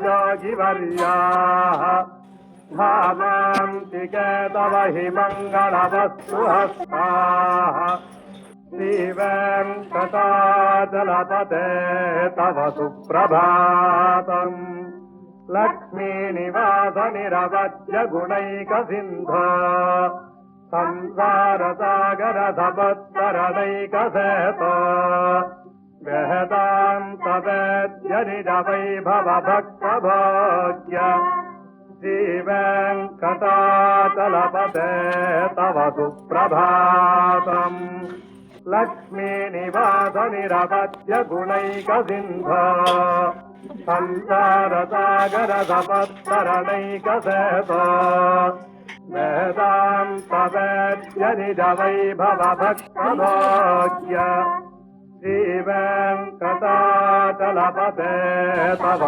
योगिवर्याः धामान्तिके तव हि मङ्गलवस्तु हस्ताः श्रीवेङ्कटाचलपते तव सुप्रभातम् लक्ष्मीनिवासनिरवद्य गुणैकसिन्धो संसारसागरसमुत्तरणैकसेतो वेदान्तवेद्य निजवैभवभक्तभोग्य श्रीवेङ्कटाचलपते तव सुप्रभातम् लक्ष्मीनिवासनिरवद्य गुणैकसिन्धो संसारसागरसमुत्तरणैकसेतो वेदान्तवेद्य निजवैभवभक्तभोग्य श्रीवेङ्कटाचलपते तव